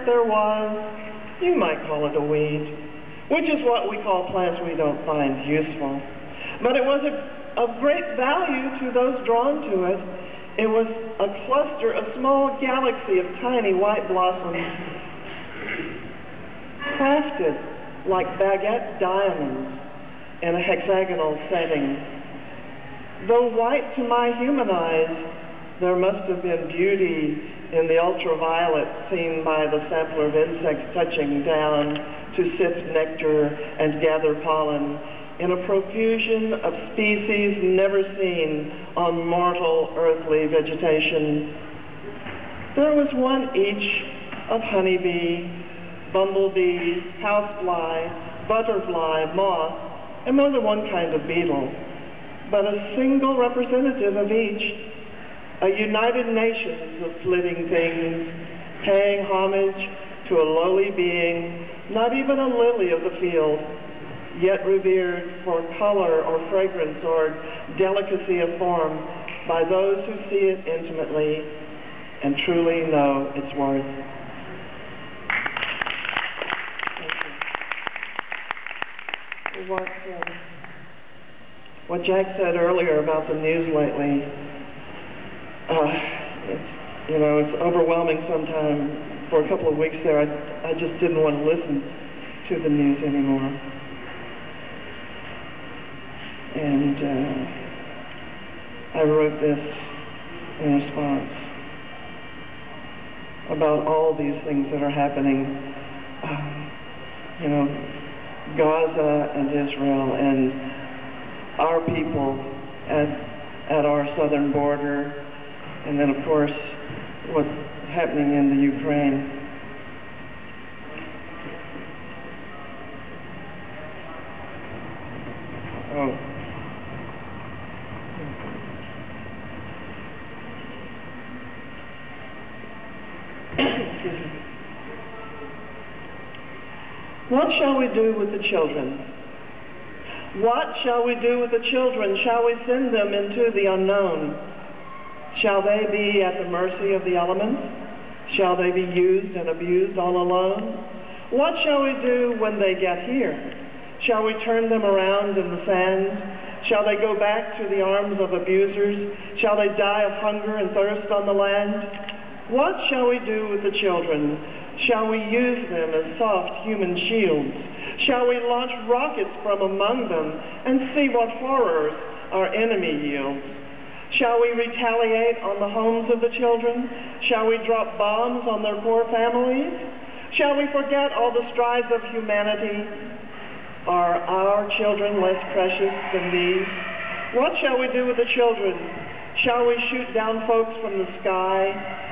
plant there was, you might call it a weed, which is what we call plants we don't find useful. But it was of great value to those drawn to it. It was a cluster, a small galaxy of tiny white blossoms, crafted like baguette diamonds in a hexagonal setting. Though white to my human eyes, there must have been beauty in the ultraviolet seen by the sampler of insects touching down to sift nectar and gather pollen in a profusion of species never seen on mortal earthly vegetation. There was one each of honeybee, bumblebee, housefly, butterfly, moth, and more than one kind of beetle, but a single representative of each, a united nations of flitting things, paying homage to a lowly being, not even a lily of the field, yet revered for color or fragrance or delicacy of form by those who see it intimately and truly know its worth. What Jack said earlier about the news lately, it's overwhelming sometimes. For a couple of weeks there, I just didn't want to listen to the news anymore. And I wrote this in response about all these things that are happening, Gaza and Israel and our people at our southern border, and then of course what's happening in the Ukraine. What shall we do with the children? What shall we do with the children? Shall we send them into the unknown? Shall they be at the mercy of the elements? Shall they be used and abused all alone? What shall we do when they get here? Shall we turn them around in the sand? Shall they go back to the arms of abusers? Shall they die of hunger and thirst on the land? What shall we do with the children? Shall we use them as soft human shields? Shall we launch rockets from among them and see what horrors our enemy yields? Shall we retaliate on the homes of the children? Shall we drop bombs on their poor families? Shall we forget all the strides of humanity? Are our children less precious than these? What shall we do with the children? Shall we shoot down folks from the sky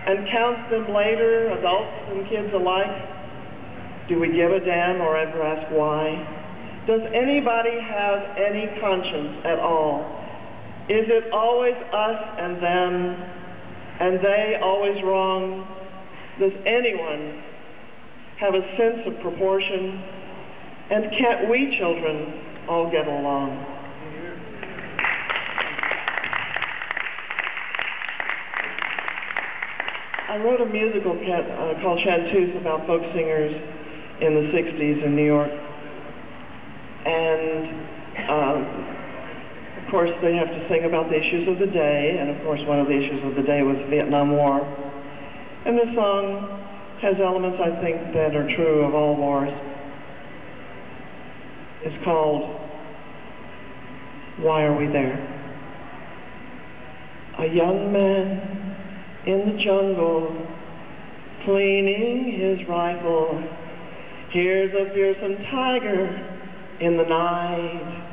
and count them later, adults and kids alike? Do we give a damn or ever ask why? Does anybody have any conscience at all? Is it always us and them, and they always wrong? Does anyone have a sense of proportion? And can't we children all get along? I wrote a musical called Chanteuse about folk singers in the 60s in New York. And of course they have to sing about the issues of the day, and of course one of the issues of the day was the Vietnam War. And this song has elements I think that are true of all wars. It's called Why Are We There? A young man in the jungle, cleaning his rifle, hears a fearsome tiger in the night,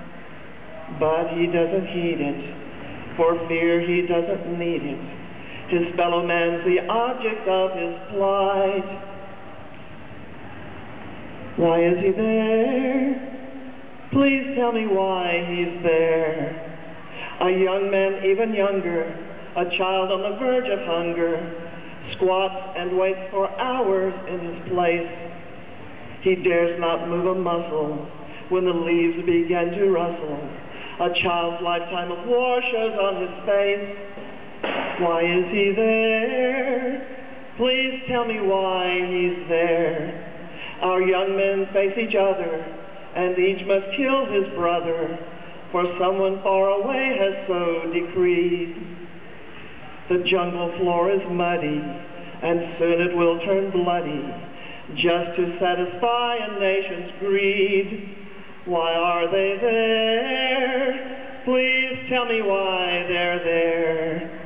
but he doesn't heed it, for fear he doesn't need it. His fellow man's the object of his plight. Why is he there? Please tell me why he's there. A young man, even younger, a child on the verge of hunger, squats and waits for hours in his place. He dares not move a muscle when the leaves begin to rustle. A child's lifetime of war shows on his face. Why is he there? Please tell me why he's there. Our young men face each other, and each must kill his brother, for someone far away has so decreed. The jungle floor is muddy, and soon it will turn bloody, just to satisfy a nation's greed. Why are they there? Please tell me why they're there.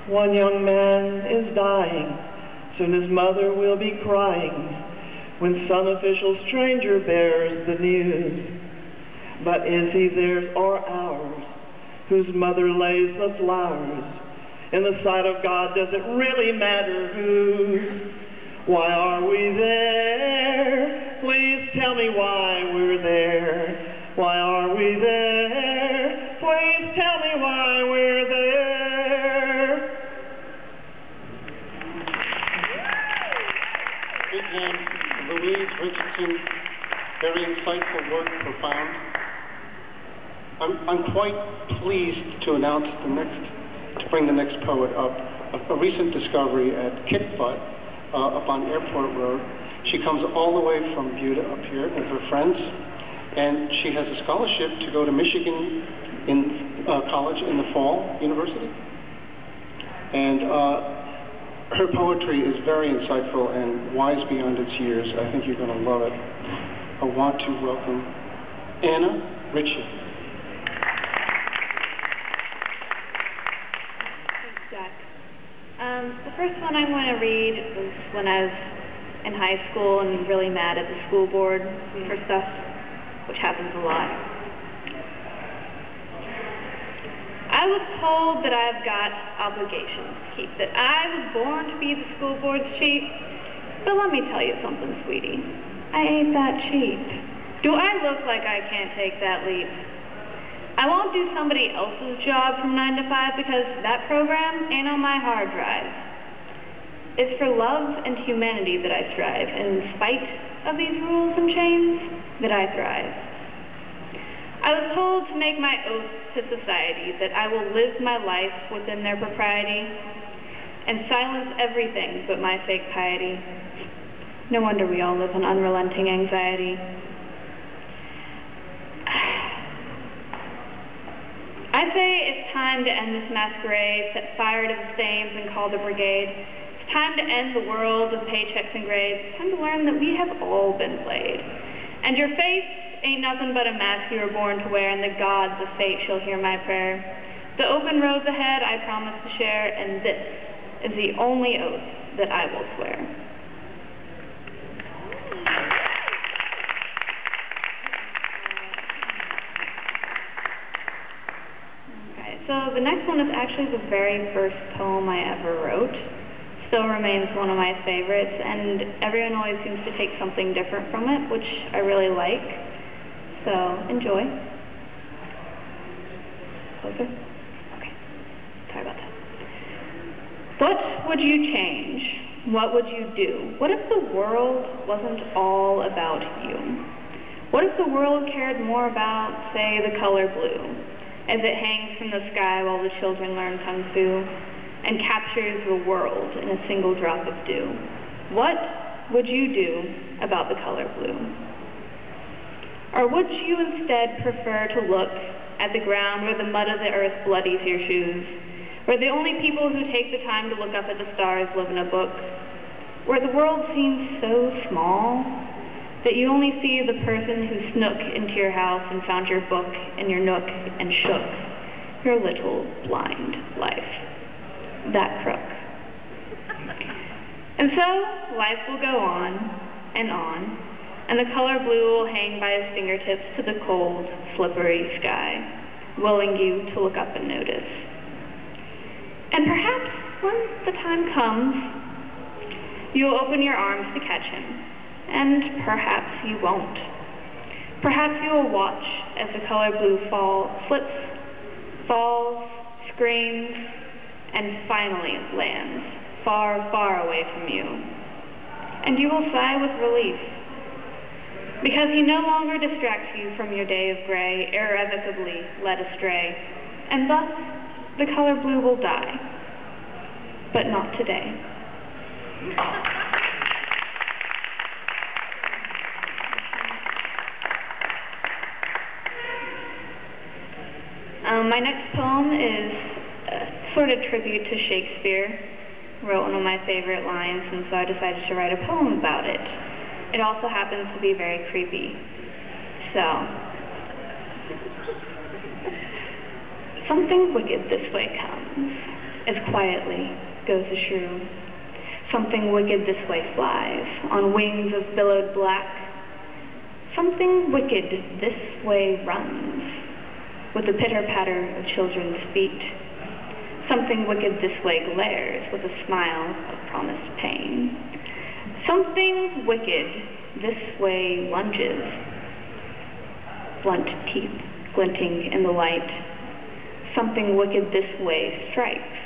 One young man is dying, soon his mother will be crying, when some official stranger bears the news. But is he theirs or ours, whose mother lays the flowers? In the sight of God, does it really matter whose? Why are we there? Please tell me why we're there. Why are we there? Please tell me why we're there. Big hand, Louise Richardson, very insightful work, profound. I'm quite pleased to announce to bring the next poet up, a recent discovery at Kick Butt up on Airport Road. She comes all the way from Buda up here with her friends, and she has a scholarship to go to Michigan in college in the fall, university. And her poetry is very insightful and wise beyond its years. I think you're going to love it. I want to welcome Anna Ritchie. Thanks, Jack. The first one I want to read was when I was in high school and really mad at the school board for stuff, which happens a lot. I was told that I've got obligations to keep, that I was born to be the school board's chief. But let me tell you something, sweetie. I ain't that cheap. Do I look like I can't take that leap? I won't do somebody else's job from 9 to 5 because that program ain't on my hard drive. It's for love and humanity that I strive, and in spite of these rules and chains, that I thrive. I was told to make my oath to society that I will live my life within their propriety and silence everything but my fake piety. No wonder we all live in unrelenting anxiety. I say it's time to end this masquerade, set fire to the flames and call the brigade. It's time to end the world of paychecks and grades. It's time to learn that we have all been played. And your face ain't nothing but a mask you were born to wear, and the gods of fate shall hear my prayer. The open roads ahead I promise to share, and this is the only oath that I will swear. Okay, so the next one is actually the very first poem I ever wrote. Still remains one of my favorites, and everyone always seems to take something different from it, which I really like. So, enjoy. Closer? Okay. Sorry about that. What would you change? What would you do? What if the world wasn't all about you? What if the world cared more about, say, the color blue, as it hangs from the sky while the children learn Kung Fu, and captures the world in a single drop of dew? What would you do about the color blue? Or would you instead prefer to look at the ground where the mud of the earth bloodies your shoes, where the only people who take the time to look up at the stars live in a book, where the world seems so small that you only see the person who snook into your house and found your book in your nook and shook your little blind life, that crook. And so life will go on, and the color blue will hang by his fingertips to the cold, slippery sky, willing you to look up and notice. And perhaps when the time comes, you'll open your arms to catch him, and perhaps you won't. Perhaps you will watch as the color blue slips, falls, screams, and finally lands far, far away from you. And you will sigh with relief, because he no longer distracts you from your day of gray, irrevocably led astray, and thus the color blue will die. but not today. My next poem is sort of tribute to Shakespeare. Wrote one of my favorite lines, and so I decided to write a poem about it. It also happens to be very creepy. So, something wicked this way comes, as quietly goes a shrew. Something wicked this way flies, on wings of billowed black. Something wicked this way runs, with the pitter-patter of children's feet. Something wicked this way glares, with a smile of promised pain. Something wicked this way lunges, blunt teeth glinting in the light. Something wicked this way strikes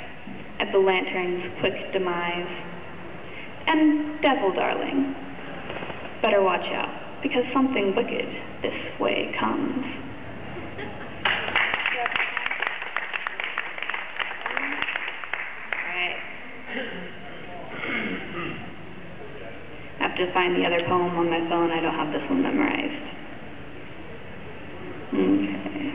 at the lantern's quick demise. And, devil darling, better watch out, because something wicked this way comes. I have to find the other poem on my phone. I don't have this one memorized. Okay.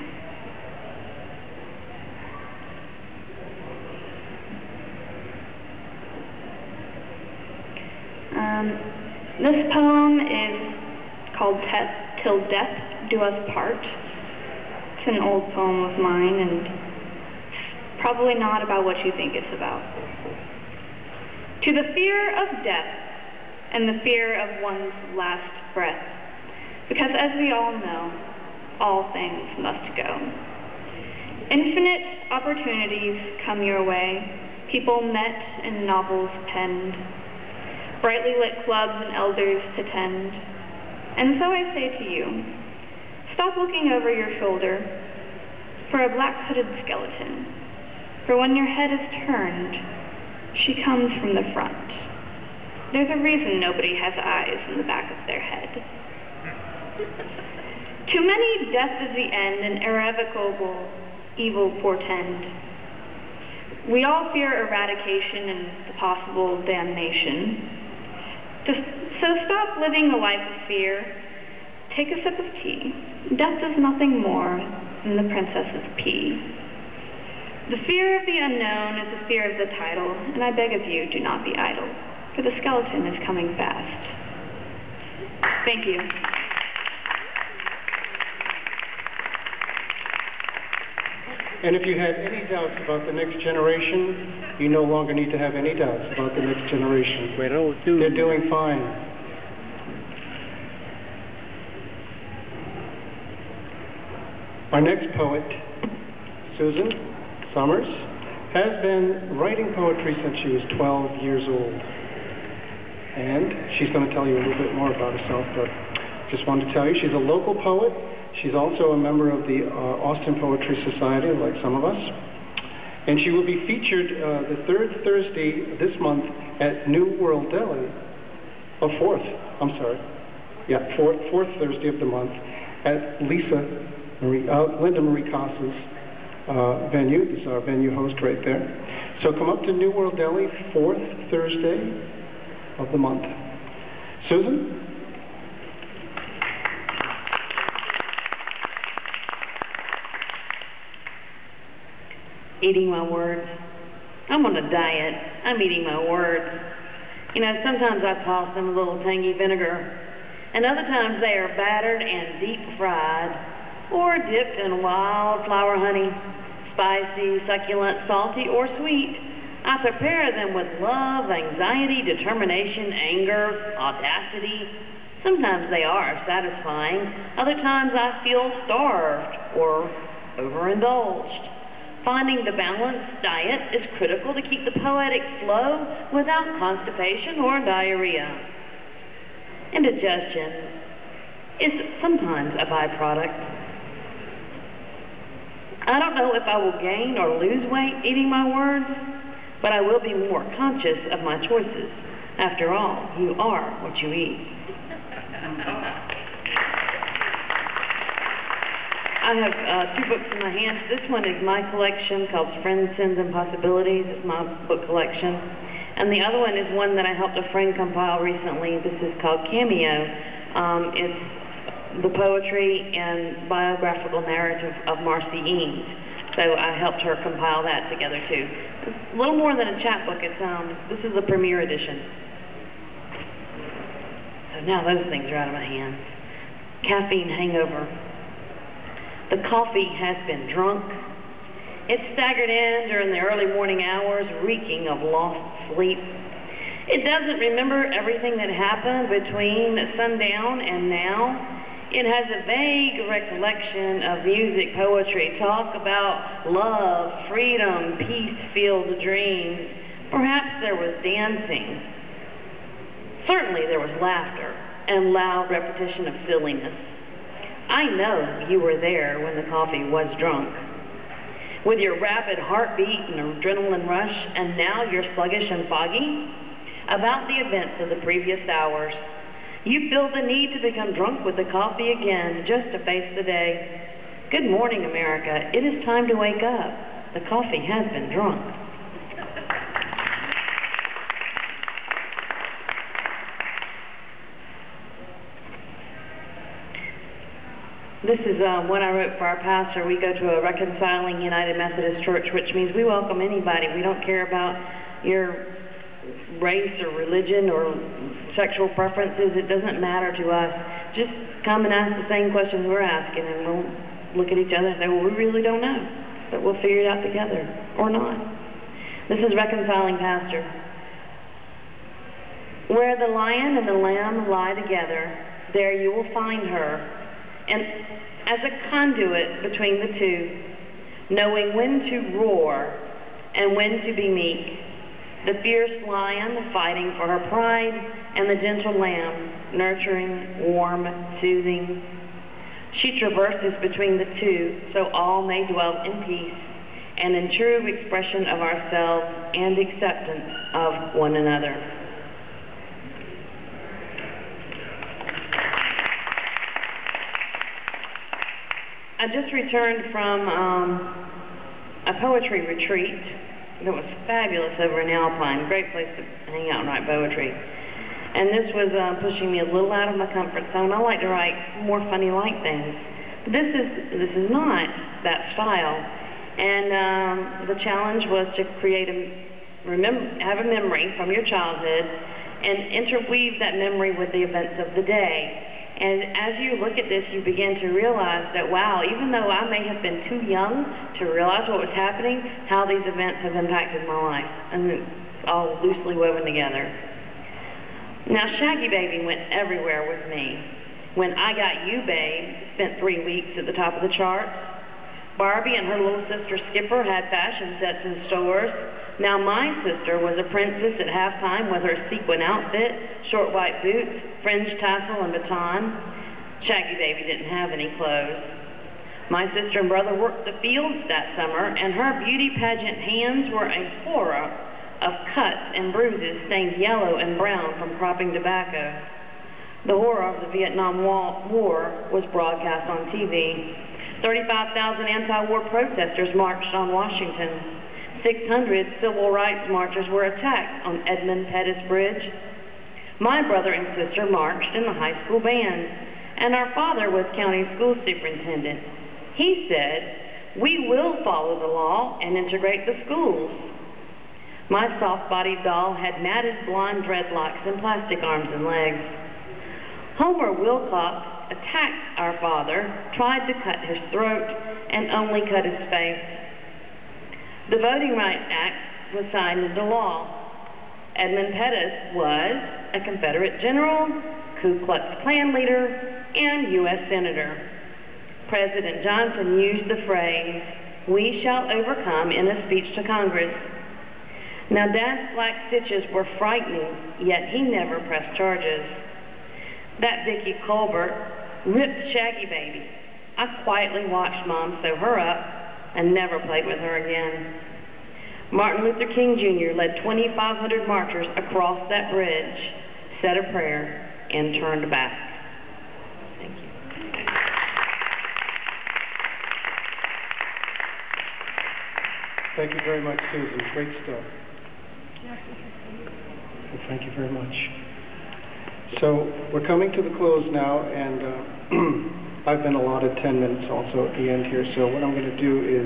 This poem is called Till Death Do Us Part. It's an old poem of mine, and it's probably not about what you think it's about. To the fear of death and the fear of one's last breath, because as we all know, all things must go. Infinite opportunities come your way, people met and novels penned, brightly lit clubs and elders to tend. And so I say to you, stop looking over your shoulder for a black-hooded skeleton, for when your head is turned, she comes from the front. There's a reason nobody has eyes in the back of their head. To many, death is the end, an irrevocable evil portend. We all fear eradication and the possible damnation. So stop living a life of fear. Take a sip of tea. Death is nothing more than the princess's pea. The fear of the unknown is the fear of the title, and I beg of you, do not be idle, for the skeleton is coming fast. Thank you. And if you had any doubts about the next generation, you no longer need to have any doubts about the next generation. They're doing fine. Our next poet, Susan Summers, has been writing poetry since she was 12 years old. And she's going to tell you a little bit more about herself, but just wanted to tell you she's a local poet. She's also a member of the Austin Poetry Society, like some of us. And she will be featured the third Thursday this month at New World Deli. Oh, fourth Thursday of the month at Linda Marie Casas' venue. This is our venue host right there. So come up to New World Deli, fourth Thursday of the month. Susan? Eating my words. I'm on a diet. I'm eating my words. You know, sometimes I toss them a little tangy vinegar, and other times they are battered and deep fried, or dipped in wildflower honey, spicy, succulent, salty, or sweet. I prepare them with love, anxiety, determination, anger, audacity. Sometimes they are satisfying. Other times I feel starved or overindulged. Finding the balanced diet is critical to keep the poetic flow without constipation or diarrhea. Indigestion is sometimes a byproduct. I don't know if I will gain or lose weight eating my words, but I will be more conscious of my choices. After all, you are what you eat. I have two books in my hands. This one is my collection called Friends, Sins, and Possibilities. It's my book collection. And the other one is one that I helped a friend compile recently. This is called Cameo. It's the poetry and biographical narrative of Marcy Eames. So I helped her compile that together too. It's a little more than a chapbook. This is the premiere edition. So now those things are out of my hands. Caffeine hangover. The coffee has been drunk. It staggered in during the early morning hours, reeking of lost sleep. It doesn't remember everything that happened between sundown and now. It has a vague recollection of music, poetry, talk about love, freedom, peace-filled dreams. Perhaps there was dancing. Certainly there was laughter and loud repetition of silliness. I know you were there when the coffee was drunk. With your rapid heartbeat and adrenaline rush, and now you're sluggish and foggy about the events of the previous hours. You feel the need to become drunk with the coffee again, just to face the day. Good morning, America. It is time to wake up. The coffee has been drunk. This is what I wrote for our pastor. We go to a reconciling United Methodist Church, which means we welcome anybody. We don't care about your race or religion or sexual preferences. It doesn't matter to us. Just come and ask the same questions we're asking, and we'll look at each other and say, well, we really don't know, but we'll figure it out together, or not. This is Reconciling Pastor. Where the lion and the lamb lie together, there you will find her. And as a conduit between the two, knowing when to roar and when to be meek, the fierce lion fighting for her pride, and the gentle lamb nurturing, warm, soothing. She traverses between the two, so all may dwell in peace and in true expression of ourselves and acceptance of one another. I just returned from a poetry retreat that was fabulous over in Alpine. Great place to hang out and write poetry. And this was pushing me a little out of my comfort zone. I like to write more funny, light things. This is not that style. And the challenge was to create have a memory from your childhood and interweave that memory with the events of the day. And as you look at this, you begin to realize that, wow, even though I may have been too young to realize what was happening, how these events have impacted my life. And it's all loosely woven together. Now, Shaggy Baby went everywhere with me. When I Got You, Babe spent 3 weeks at the top of the charts. Barbie and her little sister Skipper had fashion sets in stores. Now my sister was a princess at halftime with her sequin outfit, short white boots, fringe tassel, and baton. Shaggy Baby didn't have any clothes. My sister and brother worked the fields that summer, and her beauty pageant hands were a horror of cuts and bruises stained yellow and brown from cropping tobacco. The horror of the Vietnam War was broadcast on TV. 35,000 anti-war protesters marched on Washington. 600 civil rights marchers were attacked on Edmund Pettus Bridge. My brother and sister marched in the high school band, and our father was county school superintendent. He said, "We will follow the law and integrate the schools." My soft-bodied doll had matted blonde dreadlocks and plastic arms and legs. Homer Wilcox attacked our father, tried to cut his throat, and only cut his face. The Voting Rights Act was signed into law. Edmund Pettus was a Confederate general, Ku Klux Klan leader, and U.S. Senator. President Johnson used the phrase, "We shall overcome," in a speech to Congress. Now, Dad's black stitches were frightening, yet he never pressed charges. That Vicky Colbert ripped Shaggy Baby. I quietly watched Mom sew her up and never played with her again. Martin Luther King Jr. led 2,500 marchers across that bridge, said a prayer, and turned back. Thank you. Thank you very much, Susan. Great stuff. Well, thank you very much. So we're coming to the close now, and I've been allotted 10 minutes also at the end here. So what I'm going to do is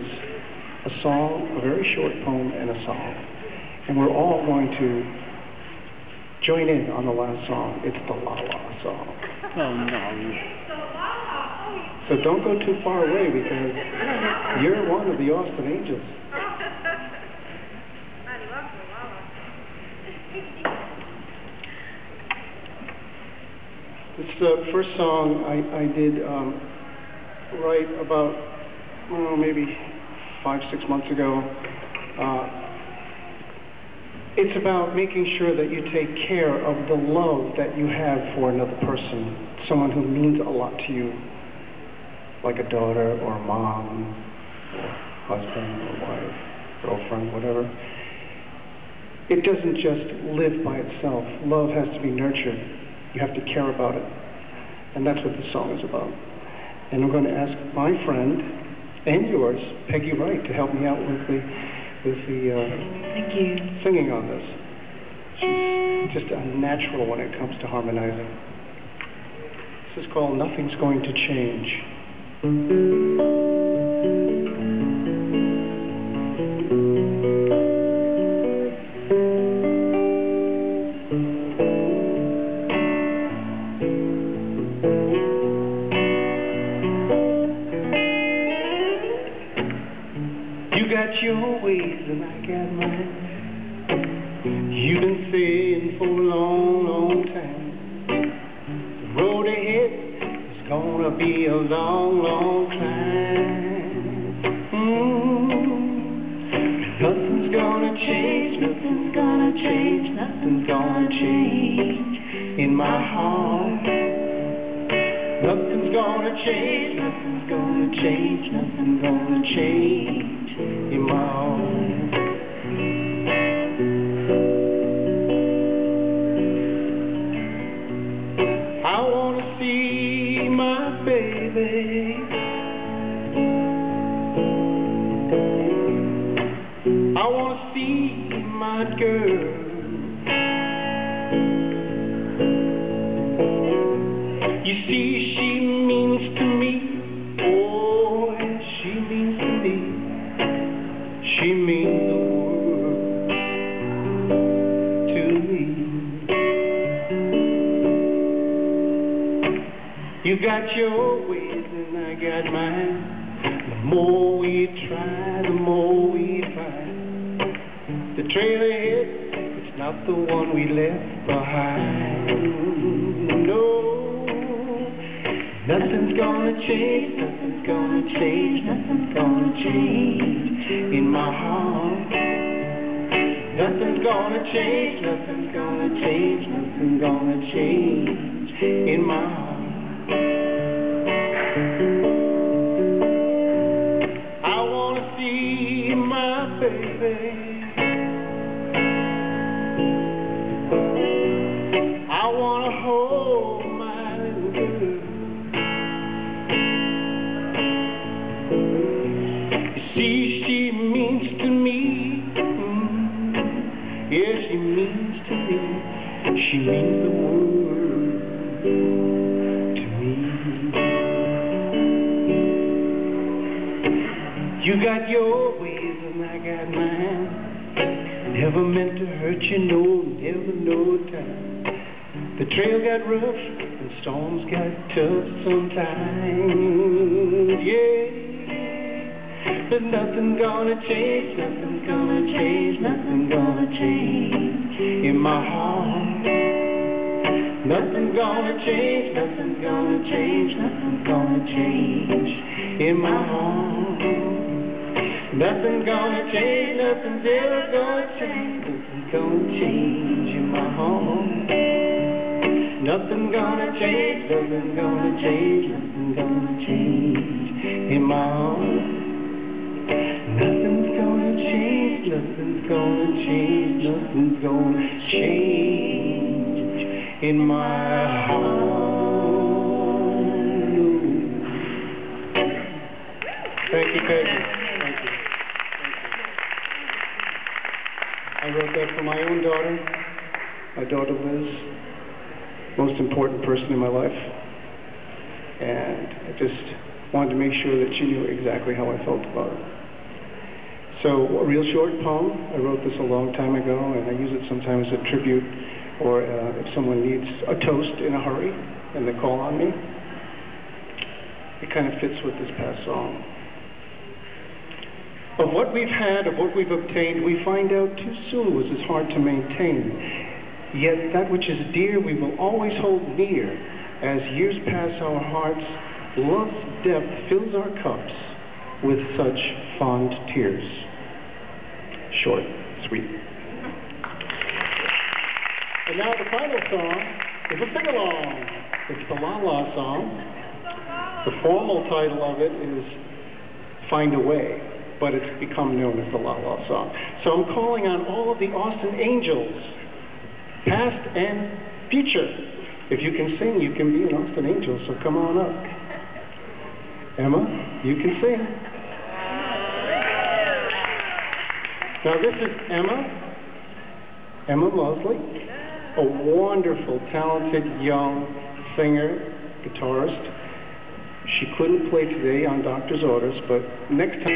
a song, a very short poem, and a song. And we're all going to join in on the last song. It's the La La song. Oh, no. So don't go too far away, because you're one of the Austin Angels. It's the first song I did write about, maybe 5-6 months ago. It's about making sure that you take care of the love that you have for another person, someone who means a lot to you, like a daughter or a mom or husband or wife, girlfriend, whatever. It doesn't just live by itself. Love has to be nurtured. You have to care about it. And that's what the song is about. And I'm going to ask my friend and yours, Peggy Wright, to help me out with the Thank you. singing on this. She's just a natural when it comes to harmonizing. This is called Nothing's Going to Change. You got your ways and I got mine. You've been saying for a long, long time, the road ahead is gonna be a long, long climb. Nothing's gonna change, nothing's gonna change, nothing's gonna change in my heart. Nothing's gonna change, nothing's gonna change, nothing's gonna change in my heart. I wanna see my baby. I wanna see my girl. You see, she means to me. Oh, yes, she means to me. She means the world to me. You got your ways and I got mine. The more we try, the more we find. The trail ahead, it's not the one we left behind. No, nothing's gonna change, nothing's gonna change, nothing's gonna change in my heart. Nothing's gonna change, nothing's gonna change, nothing's gonna change in my heart. I wanna see my baby. I wanna hold my little girl. You see, she means to me. Yeah, she means to me. She means the world to me. You got your ways and I got mine. Never meant to hurt you, no, never no time. The trail got rough and storms got tough sometimes, yeah. But nothing's gonna change, nothing's gonna change, nothing's gonna change in my heart. Nothing's gonna change, nothing's gonna change, nothing's gonna change in my heart. Nothing's gonna change, nothing's ever gonna change, nothing's gonna change in my heart. Nothing's gonna change, nothing's gonna change, nothing's gonna change in my heart. Nothing's gonna change, nothing's gonna change, nothing's gonna change in my heart. Thank you, Peggy. Thank you. my own daughter, my daughter Liz, most important person in my life. And I just wanted to make sure that she knew exactly how I felt about it. So, a real short poem. I wrote this a long time ago, and I use it sometimes as a tribute, or if someone needs a toast in a hurry, and they call on me. It kind of fits with this past song. Of what we've had, of what we've obtained, we find out too soon was as hard to maintain. Yet that which is dear we will always hold near. As years pass our hearts, love's depth fills our cups with such fond tears. Short, sweet. And now the final song is a sing-along. It's the La La song. The formal title of it is Find a Way, but it's become known as the La La song. So I'm calling on all of the Austin Angels, past and future. If you can sing, you can be an Austin Angel, so come on up. Emma, you can sing. Now this is Emma Mosley, a wonderful, talented, young singer, guitarist. She couldn't play today on doctor's orders, but next time...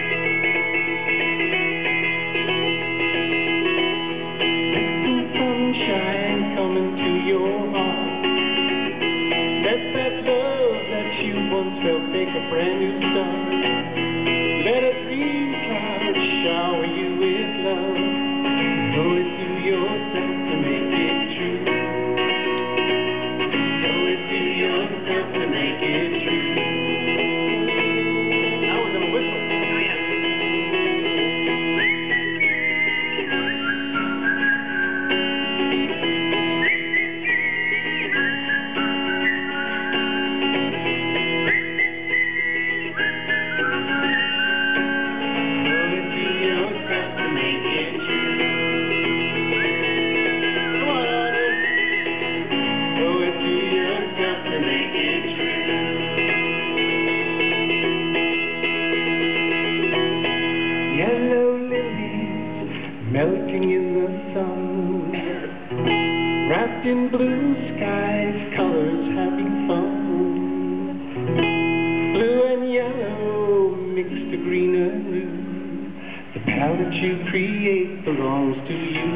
Sunshine coming to your heart. Let that love that you once felt take a brand new start. Let a green cloud shower you with love. Know it to yourself to make it true. Know it to yourself to make it true. Now we're gonna whistle. Oh yeah. Melting in the sun, wrapped in blue skies, colors having fun. Blue and yellow mixed to green anew. The palette you create belongs to you.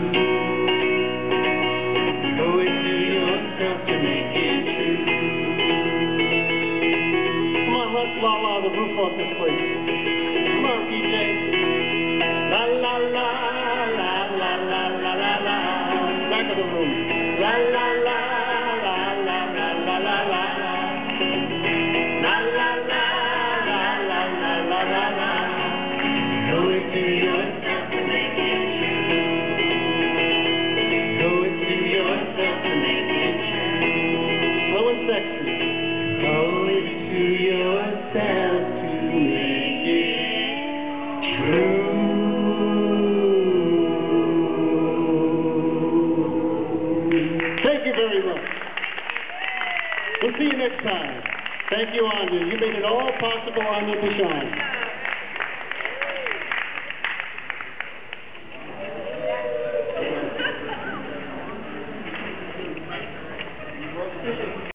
Owe it to yourself to make it true. Come on, let's la la the roof off this place. Come on, PJ. La la la. Back of the room. La la la la la la la la la. La la la la la la la la la. Owe it to yourself to make it true. Owe it to yourself to make it true. Slow and sexy. Owe it to yourself to make it true. Very much. We'll see you next time. Thank you, Anya. You made it all possible, Anya, to shine.